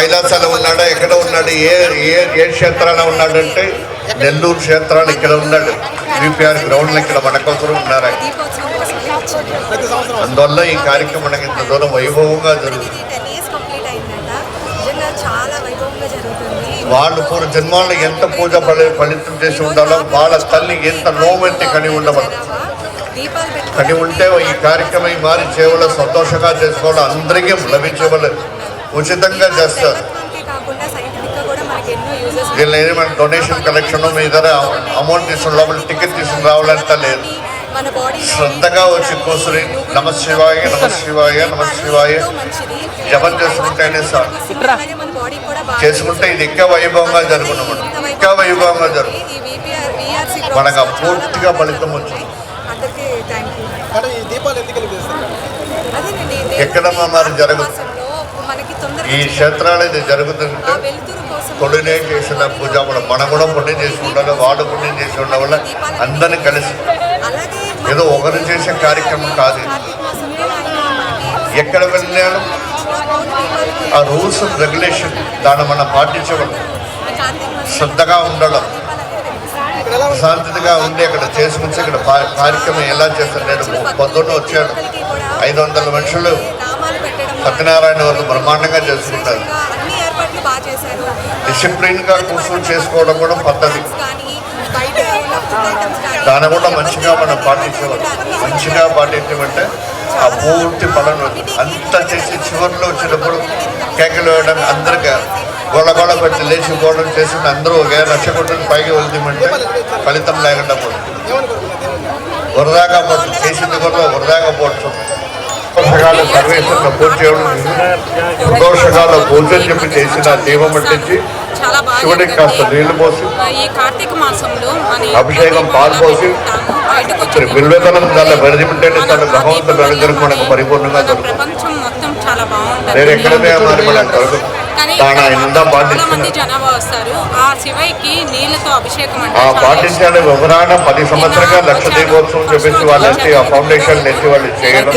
కైలాసాలో ఉన్నాడా, ఎక్కడ ఉన్నాడు, ఏ ఏ ఏ క్షేత్రాన ఉన్నాడంటే నెల్లూరు క్షేత్రాలు ఇక్కడ ఉన్నాడు. విపిఆర్ గ్రౌండ్లో ఇక్కడ మన కోసం ఉన్నారు. అందువల్ల ఈ కార్యక్రమం మనకి ఇంత దూరం వైభవంగా జరుగుతుంది. వాళ్ళు పూర్వ జన్మాల్లో ఎంత పూజ ఫలితం చేసి ఉండాలో, వాళ్ళ తల్లి ఎంత నోమెట్టి కని ఉండవాలి. కని ఉంటే ఈ కార్యక్రమం మారి సేవలు సంతోషంగా చేసుకోవాలి, అందరికీ లభించవాలి, ఉచితంగా చేస్తారు. వీళ్ళు ఏమైనా డొనేషన్ కలెక్షన్ మీ దగ్గర అమౌంట్ తీసుకుని లోపల టికెట్ తీసుకుని రావాలంటే లేదు. శ్రద్ధగా వచ్చి కూర్చుని నమశివాయ నమశివాయ నమశివాయ జపం చేసుకుంటేనే సార్ చేసుకుంటే ఇది ఇంకా వైభవంగా జరుగుతున్నాం. ఇంకా వైభవంగా జరుగుతుంది. మనకు పూర్తిగా ఫలితం వచ్చింది. ఎక్కడ మరి జరుగుతుంది ఈ క్షేత్రాలు ఇది జరుగుతుంటే తొలినే చేసిన పూజ మనం కూడా పుణ్యం చేసి ఉండాలి, వాడు పుణ్యం చేసి ఉండడం వల్ల అందరినీ కలిసి ఏదో ఒకరు చేసే కార్యక్రమం కాదు. ఎక్కడ వెళ్ళాను ఆ రూల్స్ అండ్ రెగ్యులేషన్ దాన్ని మనం పాటించడం, శ్రద్ధగా ఉండడం, శాంతిగా ఉండి అక్కడ చేసుకుంటే ఇక్కడ కార్యక్రమం ఎలా చేస్తారు. నేను పొద్దున్న వచ్చాను, 500 మనుషులు సత్యనారాయణ వాళ్ళు బ్రహ్మాండంగా చేసుకుంటారు. డిసిప్లిన్గా కూర్చొని చేసుకోవడం కూడా పద్ధతి. దాన్ని కూడా మంచిగా మనం పాటించవచ్చు. మంచిగా పాటించమంటే ఆ పూర్తి ఫలం అంతా చేసి చివరిలో వచ్చినప్పుడు కేకలు వేయడం, అందరికీ గొడగొడ పెట్టి లేచిపోవడం చేసి అందరూ ఒకే లక్ష కొట్టుకుని పైకి వెళ్తామంటే ఫలితం లేకుండా పోతుంది. వరదాగా పోతుంది, చేసింది కూడా వరదాగా పోతుంది. దోషకాల సర్వేశ్వరంలో పూజ చేయడం, దోషకాల పూజ చెప్పి చేసిన దీపం పట్టించి శివుడికి కాస్త నీళ్లు పోసి ఈ కార్తీక మాసంలో అభిషేకం పాలు పోసి బిల్వేతనం దాన్ని బరిదింటేనే తన భగవంతుడు అనుగ్రహం మనకు పరిపూర్ణంగా దొరుకుతుంది. నేను ఎక్కడనే మరి మనకు దొరకదు. జనాభా వస్తారు. ఆ శివయ్యకి నీళ్లతో అభిషేకం పాటించాలి. వివరాన 10 సంవత్సరంగా లక్ష దీపోత్సవం చెప్పేసి వాళ్ళు ఎత్తి ఆ ఫౌండేషన్ ఎత్తి వాళ్ళు చేయడం,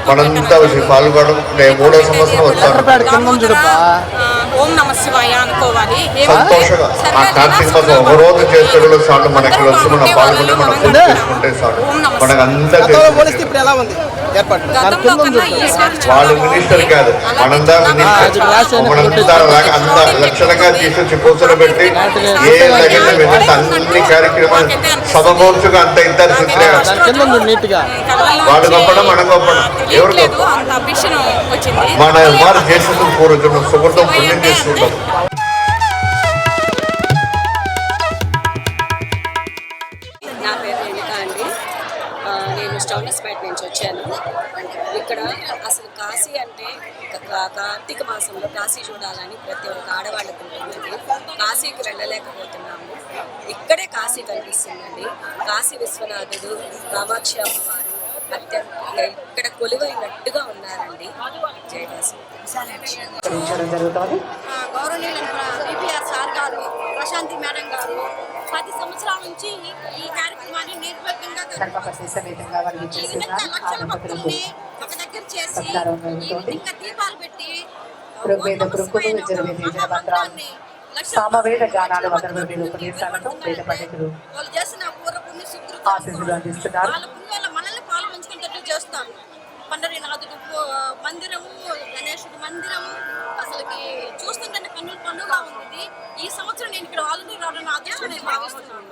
మనంతా పాల్గొనడం. నేను 3వ సంవత్సరం వచ్చాను. ఓం నమ శివాయ అనుకోవాలి. సంతోషంగా ఆ కార్తీక మాసం ఒక రోజు చేసేటప్పుడు చాలు మనకి వచ్చి మనం పాల్గొని మనం పూజ చేసుకుంటే చాలు. మనకు అందరికీ వాళ్ళు మినిస్టర్ కాదు, మనందా మినిస్టర్. మనంతా అంత లక్షణంగా తీసుకొచ్చి పూసలు పెట్టి ఏ లగిన విధంగా అన్ని కార్యక్రమాలు సమకూర్చుగా అంత ఇద్దరు వాళ్ళు గొప్పడం మనం గొప్పడం ఎవరు గొప్ప మన వారు చేసేందుకు పూర్వజన్మ సుకృతం పుణ్యం చేసుకుంటాం. నా పేరు రేణుకా అండి. నేను స్టౌనస్పేట నుంచి వచ్చాను. ఇక్కడ అసలు కాశీ అంటే కార్తీక మాసంలో కాశీ చూడాలని ప్రతి ఒక్క ఆడవాళ్ళకు ఉంటుందండి. కాశీకి వెళ్ళలేకపోతున్నాము. ఇక్కడే కాశీ కనిపిస్తుందండి. కాశీ విశ్వనాథుడు, కామాక్షి అమ్మవారు ఇక్కడ కొలువైనట్టుగా ఉన్నారండి. జయకాశీ. గౌరవనీయులైన విపిఆర్ సార్ గారు, ప్రశాంతి మేడం గారు 10 సంవత్సరాల నుంచి ఈ కార్యక్రమాన్ని నిర్భయంగా లక్షల భక్తుల్ని ఒక దగ్గర చేసి ఇంకా దీపాలు పెట్టి సామవేద గానాలు వందల ఉపదేశాలతో వేద పండితులు వాళ్ళు చేసిన పూర్వపుణ్య సుకృతం వాళ్ళ పుణ్యాల మనల్ని పాలు పంచుకునేటట్లు చేస్తారు. పండరీనాథుడు మందిరము, గణేశుడి మందిరము అసలుకి చూస్తుంటే కన్నుల పండుగ ఉంది. ఈ సంవత్సరం నేను ఇక్కడ ఆల్రెడీ రావడం అదృష్టం నేను భావిస్తున్నాను.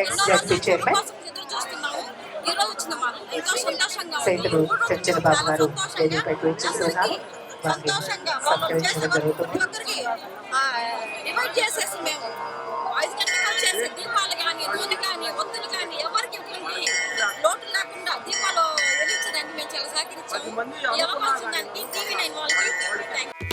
ఎన్నో రోజులు కోసం ఎదురు చూస్తున్నాము. ఈ రోజు వచ్చింది మాకు ఎంతో సంతోషంగా సంతోషంగా ఒక్కొక్కరికి డివైడ్ చేసేసి మేము 5 గంటలకు వచ్చేసి దీపాలు కానీ, నూనె కానీ, ఒత్తులు కానీ ఎవరికి ఇవ్వండి లోటు లేకుండా దీపాలు వెలిగించడానికి మేము చాలా సహకరించాము. ఈ అవకాశం దానికి TV9 వాళ్ళకి థ్యాంక్ యూ.